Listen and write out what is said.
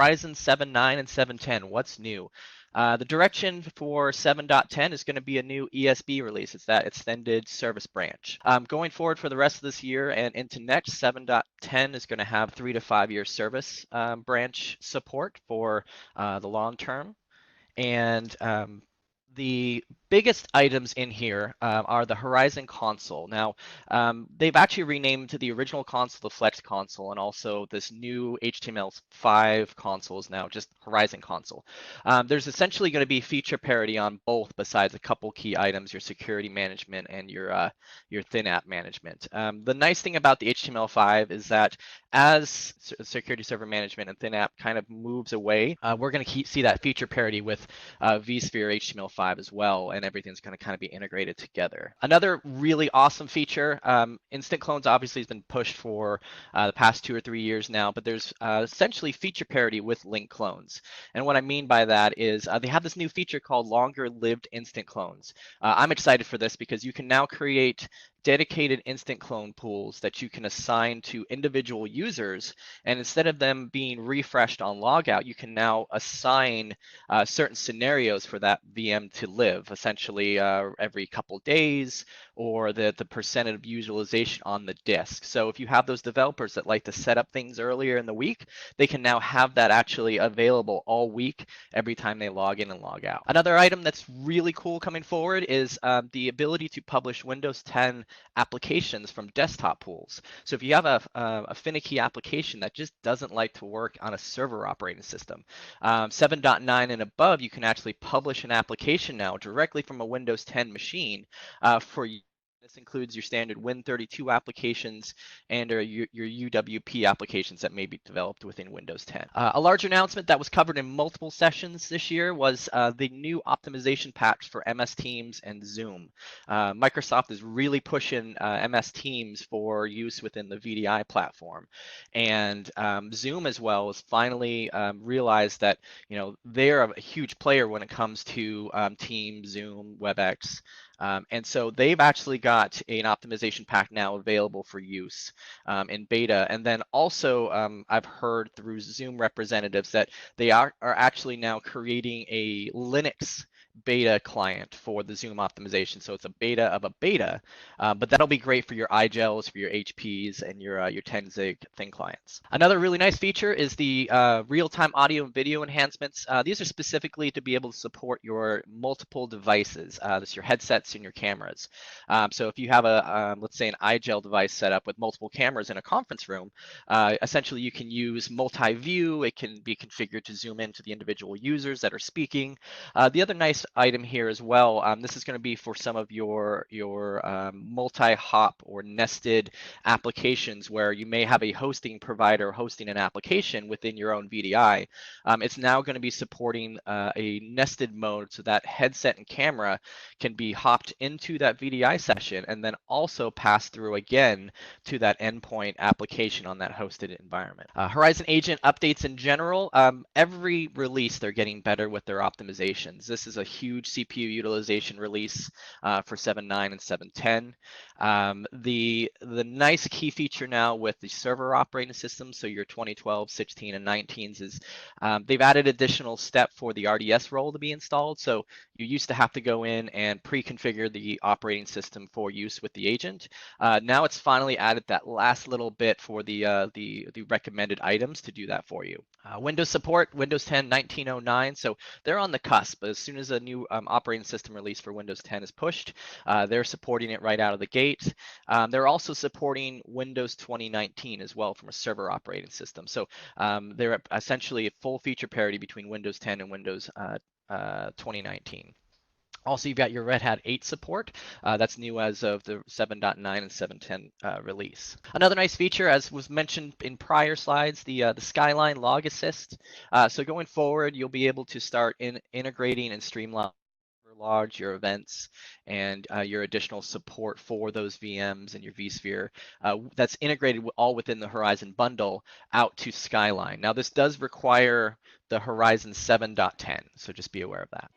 Horizon 7.9 and 7.10, what's new? The direction for 7.10 is going to be a new ESB release. It's that extended service branch. Going forward for the rest of this year and into next, 7.10 is going to have 3 to 5 year service branch support for the long term. And the biggest items in here are the Horizon console. Now, they've actually renamed to the original console the Flex console, and also this new HTML5 console is now just Horizon console. There's essentially going to be feature parity on both, besides a couple key items: your security management and your thin app management. The nice thing about the HTML5 is that as security server management and thin app kind of moves away, we're going to see that feature parity with vSphere HTML5 as well, and everything's going to kind of be integrated together. Another really awesome feature, instant clones obviously has been pushed for the past 2 or 3 years now, but there's essentially feature parity with link clones. And what I mean by that is they have this new feature called Longer-Lived instant clones. I'm excited for this because you can now create dedicated instant clone pools that you can assign to individual users, and instead of them being refreshed on logout, you can now assign certain scenarios for that VM to live, essentially every couple days, or the percentage of utilization on the disk. So if you have those developers that like to set up things earlier in the week, they can now have that actually available all week every time they log in and log out. Another item that's really cool coming forward is the ability to publish Windows 10 applications from desktop pools. So if you have a finicky application that just doesn't like to work on a server operating system, 7.9 and above, you can actually publish an application now directly from a Windows 10 machine for you. This includes your standard Win32 applications and your UWP applications that may be developed within Windows 10. A large announcement that was covered in multiple sessions this year was the new optimization patch for MS Teams and Zoom. Microsoft is really pushing MS Teams for use within the VDI platform, and Zoom as well has finally realized that they're a huge player when it comes to Teams, Zoom, WebEx. And so they've actually got an optimization pack now available for use in beta. And then also I've heard through Zoom representatives that they are actually now creating a Linux beta client for the Zoom optimization. So it's a beta of a beta, but that'll be great for your iGels, for your HPs, and your 10-zig thin clients. Another really nice feature is the real-time audio and video enhancements. These are specifically to be able to support your multiple devices. This your headsets and your cameras. So if you have a, let's say, an iGel device set up with multiple cameras in a conference room, essentially you can use multi-view. It can be configured to zoom into the individual users that are speaking. The other nice item here as well, this is going to be for some of your multi-hop or nested applications where you may have a hosting provider hosting an application within your own VDI. It's now going to be supporting a nested mode, so that headset and camera can be hopped into that VDI session and then also pass through again to that endpoint application on that hosted environment. Horizon Agent updates in general, every release they're getting better with their optimizations. This is a huge CPU utilization release for 7.9 and 7.10. The nice key feature now with the server operating system, so your 2012, 16, and 19s, is they've added additional step for the RDS role to be installed. So you used to have to go in and pre-configure the operating system for use with the agent. Now it's finally added that last little bit for the recommended items to do that for you. Windows support, Windows 10 1909, so they're on the cusp. As soon as a new operating system release for Windows 10 is pushed, they're supporting it right out of the gate. They're also supporting Windows 2019 as well from a server operating system. So they're essentially a full feature parity between Windows 10 and Windows 2019. Also, you've got your Red Hat 8 support. That's new as of the 7.9 and 7.10 release. Another nice feature, as was mentioned in prior slides, the Skyline Log Assist. So going forward, you'll be able to start integrating and streamline logs, your events, and your additional support for those VMs and your vSphere that's integrated all within the Horizon bundle out to Skyline. Now, this does require the Horizon 7.10, so just be aware of that.